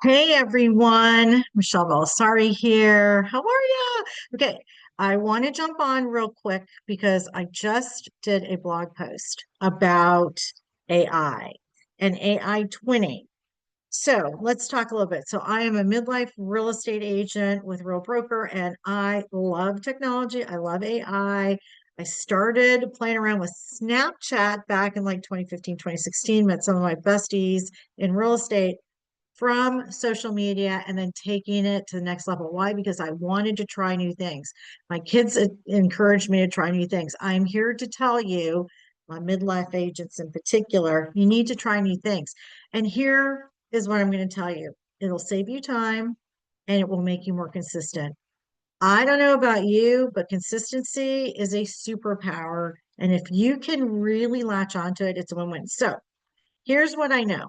Hey everyone, Michelle Bellisari here. How are you? Okay, I want to jump on real quick because I just did a blog post about AI and AI twinning. So let's talk a little bit. So I am a midlife real estate agent with Real Broker, and I love technology. I love AI. I started playing around with Snapchat back in like 2015, 2016, met some of my besties in real estate from social media and then taking it to the next level. Why? Because I wanted to try new things. My kids encouraged me to try new things. I'm here to tell you, my midlife agents in particular, you need to try new things. And here is what I'm going to tell you. It'll save you time and it will make you more consistent. I don't know about you, but consistency is a superpower. And if you can really latch onto it, it's a win-win. So here's what I know.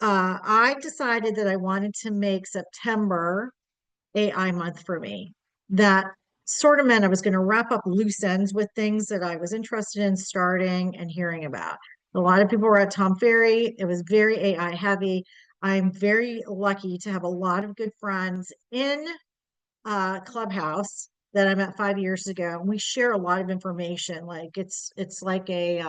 I decided that I wanted to make September AI month for me. That sort of meant I was going to wrap up loose ends with things that I was interested in starting and hearing about. A lot of people were at Tom Ferry. It was very AI heavy. I'm very lucky to have a lot of good friends in Clubhouse that I met 5 years ago. We share a lot of information. Like it's like a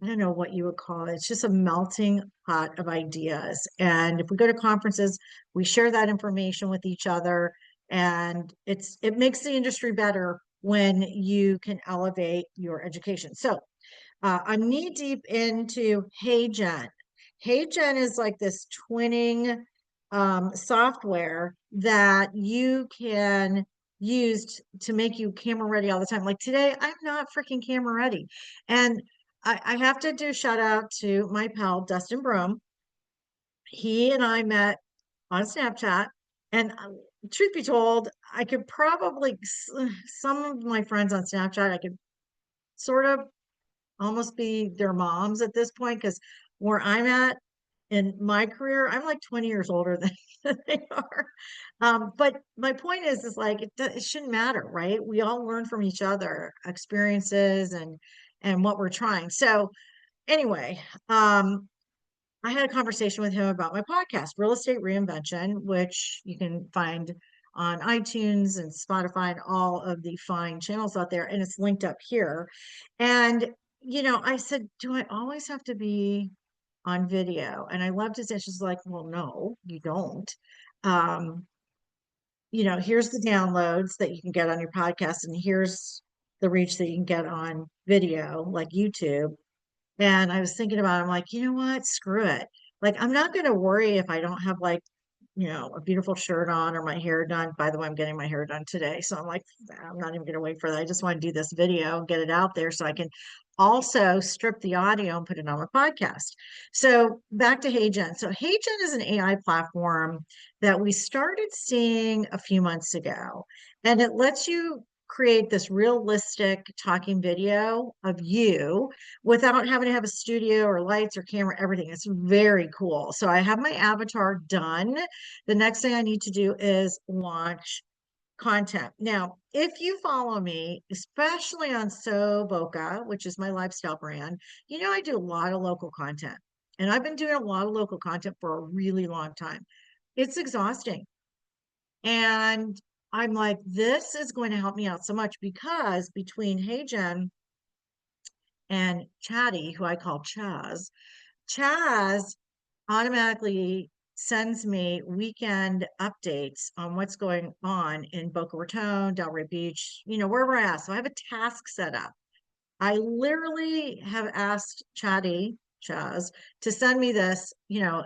I don't know what you would call it. It's just a melting pot of ideas. And if we go to conferences, we share that information with each other. And it makes the industry better when you can elevate your education. So I'm knee deep into HeyGen. HeyGen is like this twinning software that you can use to make you camera ready all the time. Like today, I'm not freaking camera ready. And I have to do a shout out to my pal, Dustin Broom. He and I met on Snapchat. And truth be told, I could probably, some of my friends on Snapchat, I could sort of almost be their moms at this point because where I'm at in my career, I'm like 20 years older than they are. But my point is like it shouldn't matter, right? We all learn from each other, experiences and what we're trying. So anyway, I had a conversation with him about my podcast, Real Estate Reinvention, which you can find on iTunes and Spotify and all of the fine channels out there. And it's linked up here. And, I said, do I always have to be on video? And I loved his answer. She's like, well, no, you don't. Um, here's the downloads that you can get on your podcast, and here's the reach that you can get on video, like YouTube. And I was thinking about, I'm like, you know what? Screw it. Like, I'm not going to worry if I don't have like, a beautiful shirt on or my hair done. By the way, I'm getting my hair done today. So I'm like, I'm not even going to wait for that. I just want to do this video and get it out there so I can also strip the audio and put it on my podcast. So back to HeyGen. So HeyGen is an AI platform that we started seeing a few months ago, and it lets you create this realistic talking video of you without having to have a studio or lights or camera, everything. It's very cool. So I have my avatar done. The next thing I need to do is launch content. Now, if you follow me, especially on So Boca, which is my lifestyle brand, I do a lot of local content. And I've been doing a lot of local content for a really long time. It's exhausting. And I'm like, this is going to help me out so much because between HeyGen and Chatty, who I call Chaz automatically sends me weekend updates on what's going on in Boca Raton, Delray Beach, wherever I ask. So I have a task set up. I literally have asked Chaz to send me this,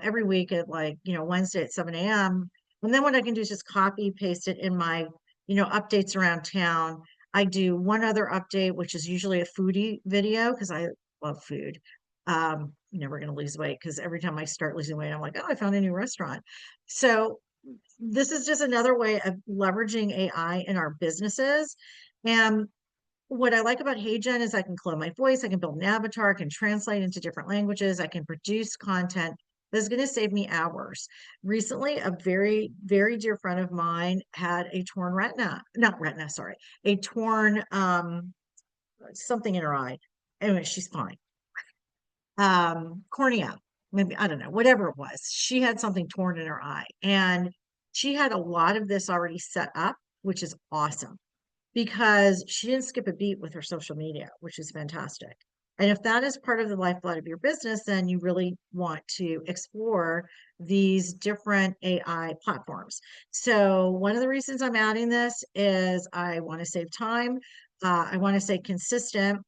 every week at like, Wednesday at 7 a.m. And then what I can do is just copy, paste it in my, updates around town. I do one other update, which is usually a foodie video because I love food. Never going to lose weight because every time I start losing weight, I'm like, oh, I found a new restaurant. So this is just another way of leveraging AI in our businesses. And what I like about HeyGen is I can clone my voice, I can build an avatar, I can translate into different languages, I can produce content that's going to save me hours. Recently, a very, very dear friend of mine had a torn retina, not retina, sorry, a torn something in her eye. Anyway, she's fine. Cornea. maybe, I don't know, whatever it was. She had something torn in her eye, and she had a lot of this already set up, which is awesome because she didn't skip a beat with her social media, which is fantastic. And if that is part of the lifeblood of your business, then you really want to explore these different AI platforms. So, one of the reasons I'm adding this is I want to save time. I want to stay consistent,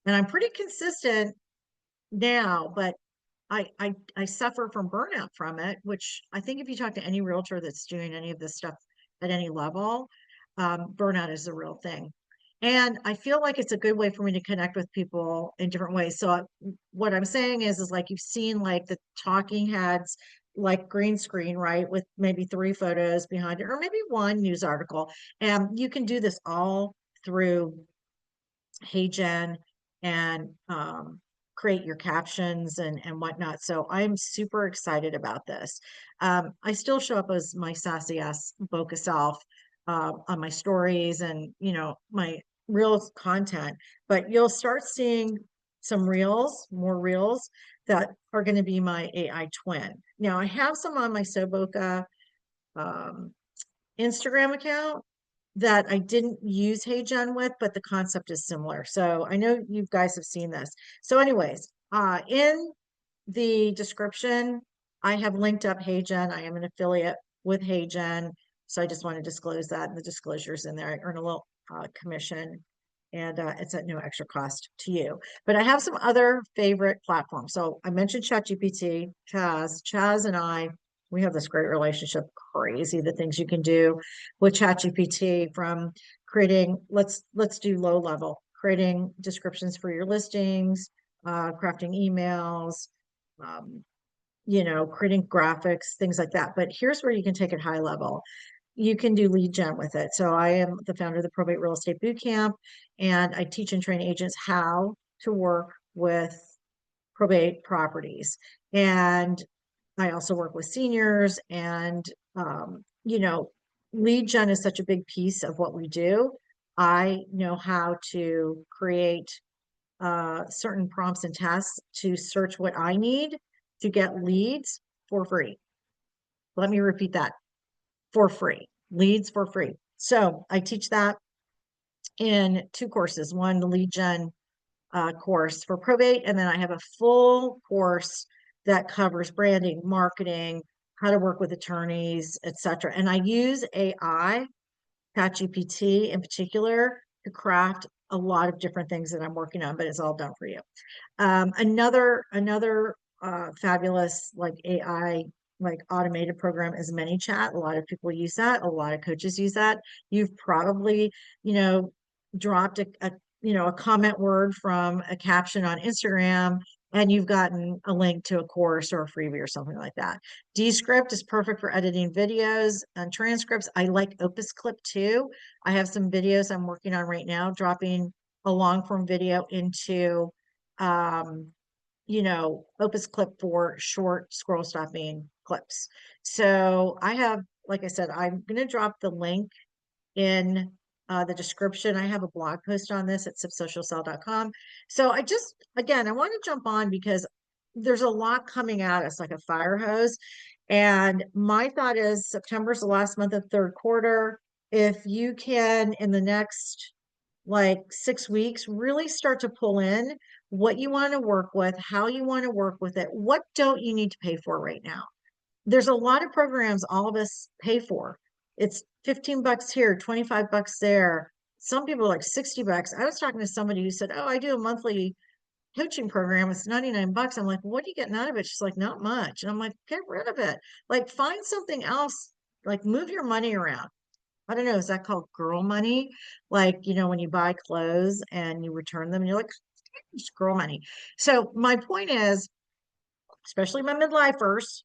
and I'm pretty consistent now, but I suffer from burnout from it, which I think if you talk to any realtor that's doing any of this stuff at any level, burnout is a real thing. And I feel like it's a good way for me to connect with people in different ways. So what I'm saying is like you've seen like the talking heads, like green screen, right, with maybe three photos behind it, or maybe one news article. And you can do this all through HeyGen and create your captions and whatnot. So I'm super excited about this. I still show up as my sassy ass Boca self on my stories and my reels content, but you'll start seeing some reels, more reels that are going to be my AI twin. Now I have some on my Soboka um, Instagram account that I didn't use HeyGen with, but the concept is similar. So I know you guys have seen this. So anyways, in the description, I have linked up HeyGen. I am an affiliate with HeyGen. So I just want to disclose that, and the disclosures in there. I earn a little commission, and it's at no extra cost to you. But I have some other favorite platforms. So I mentioned ChatGPT, Chaz and I, we have this great relationship. Crazy the things you can do with ChatGPT, from creating, let's do low level, creating descriptions for your listings, crafting emails, um, creating graphics, things like that. But here's where you can take it high level. You can do lead gen with it. So I am the founder of the Probate Real Estate Bootcamp, and I teach and train agents how to work with probate properties. And I also work with seniors, and lead gen is such a big piece of what we do. I know how to create certain prompts and tasks to search what I need to get leads for free. Let me repeat that, for free, leads for free. So I teach that in two courses. One, the lead gen course for probate, and then I have a full course that covers branding, marketing, how to work with attorneys, etc. And I use AI, ChatGPT in particular, to craft a lot of different things that I'm working on, but it's all done for you. Another fabulous like AI like automated program is ManyChat. A lot of people use that. A lot of coaches use that. You've probably, dropped a comment word from a caption on Instagram, and you've gotten a link to a course or a freebie or something like that. Descript is perfect for editing videos and transcripts. I like Opus Clip too. I have some videos I'm working on right now, dropping a long form video into um, Opus Clip for short scroll stopping clips. So I have, like I said, I'm going to drop the link in the description. I have a blog post on this at sipsocialcell.com. So again, I want to jump on because there's a lot coming at us like a fire hose. And my thought is September's the last month of third quarter. If you can, in the next like 6 weeks, really start to pull in what you want to work with, how you want to work with it, what don't you need to pay for right now. There's a lot of programs all of us pay for. It's 15 bucks here, 25 bucks there. Some people are like 60 bucks. I was talking to somebody who said, "Oh, I do a monthly coaching program. It's 99 bucks." I'm like, "What are you getting out of it?" She's like, "Not much." And I'm like, "Get rid of it. Like, find something else. Like, move your money around." I don't know, is that called girl money? Like, when you buy clothes and you return them and you're like, it's girl money. So my point is, especially my midlifers,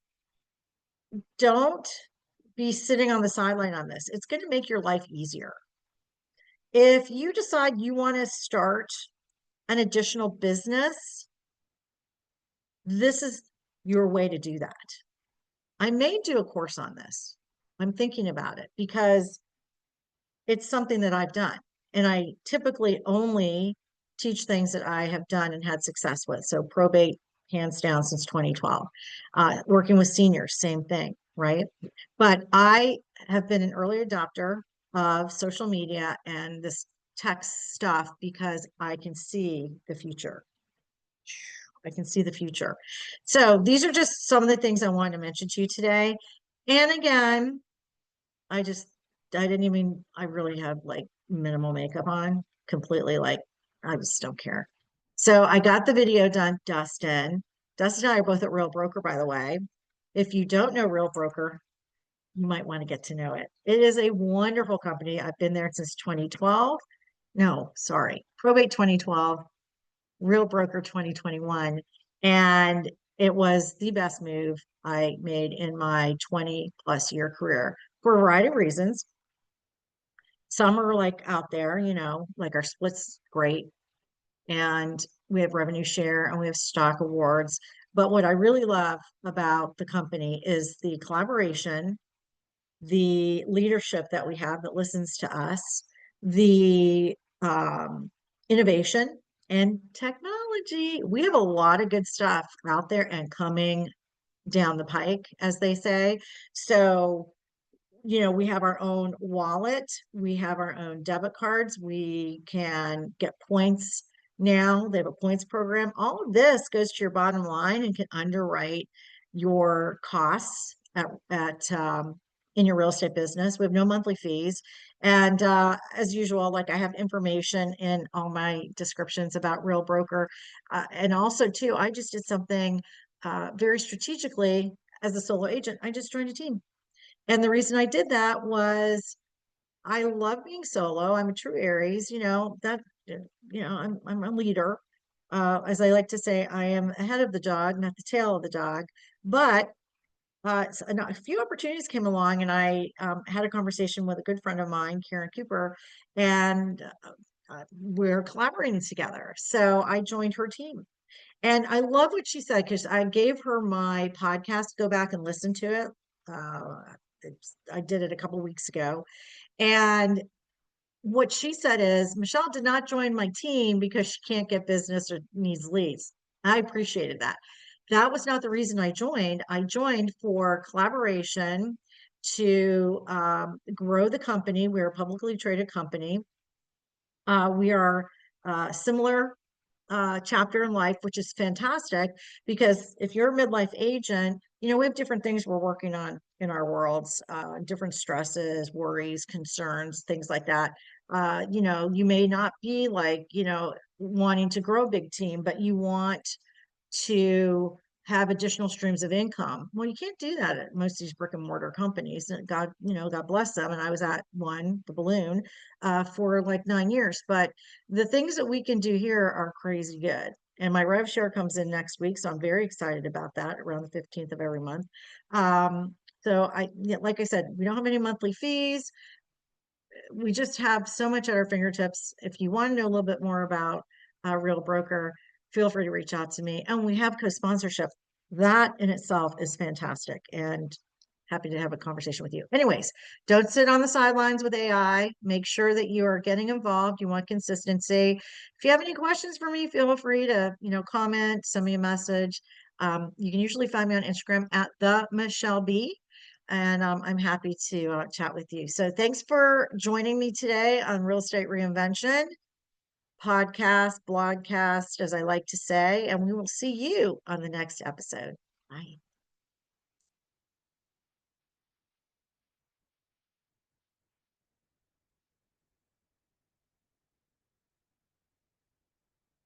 don't be sitting on the sideline on this. It's going to make your life easier. If you decide you want to start an additional business, this is your way to do that. I may do a course on this. I'm thinking about it because it's something that I've done. And I typically only teach things that I have done and had success with. So probate hands down, since 2012. Working with seniors, same thing, right? But I have been an early adopter of social media and this tech stuff because I can see the future. I can see the future. So these are just some of the things I wanted to mention to you today. And again, I just, I didn't even, I really have like minimal makeup on, completely like, I just don't care. So I got the video done, Dustin. Dustin and I are both at Real Broker, by the way. If you don't know Real Broker, you might want to get to know it. It is a wonderful company. I've been there since 2012. No, sorry, Probate 2012, Real Broker 2021. And it was the best move I made in my 20 plus year career for a variety of reasons. Some are like out there, like our splits great, and we have revenue share and we have stock awards. But what I really love about the company is the collaboration, the leadership that we have that listens to us, the innovation and technology. We have a lot of good stuff out there and coming down the pike, as they say. So, we have our own wallet, we have our own debit cards, we can get points now. They have a points program. All of this goes to your bottom line and can underwrite your costs at in your real estate business. We have no monthly fees. And as usual, like I have information in all my descriptions about Real Broker. And also, too, I just did something very strategically as a solo agent. I just joined a team. And the reason I did that was I love being solo. I'm a true Aries, I'm a leader. As I like to say, I am ahead of the dog, not the tail of the dog. But a few opportunities came along, and I had a conversation with a good friend of mine, Karen Cooper, and we're collaborating together. So I joined her team. And I love what she said because I gave her my podcast. Go back and listen to it. I did it a couple of weeks ago. And what she said is, Michele did not join my team because she can't get business or needs leads. I appreciated that. That was not the reason I joined. I joined for collaboration to grow the company. We're a publicly traded company. We are similar chapter in life, which is fantastic because if you're a midlife agent, we have different things we're working on in our worlds, different stresses, worries, concerns, things like that. You may not be like, wanting to grow a big team, but you want to have additional streams of income. Well, you can't do that at most of these brick and mortar companies. God bless them. And I was at one, the Balloon, for like 9 years. But the things that we can do here are crazy good. And my rev share comes in next week, so I'm very excited about that. Around the 15th of every month. Like I said, we don't have any monthly fees. We just have so much at our fingertips. If you want to know a little bit more about Real Broker, feel free to reach out to me. And we have co-sponsorship. That in itself is fantastic, and happy to have a conversation with you. Anyways, don't sit on the sidelines with AI. Make sure that you are getting involved. You want consistency. If you have any questions for me, feel free to, comment, send me a message. You can usually find me on Instagram at the Michele B. And I'm happy to chat with you. So thanks for joining me today on Real Estate Reinvention podcast, blogcast, as I like to say, and we will see you on the next episode. Bye.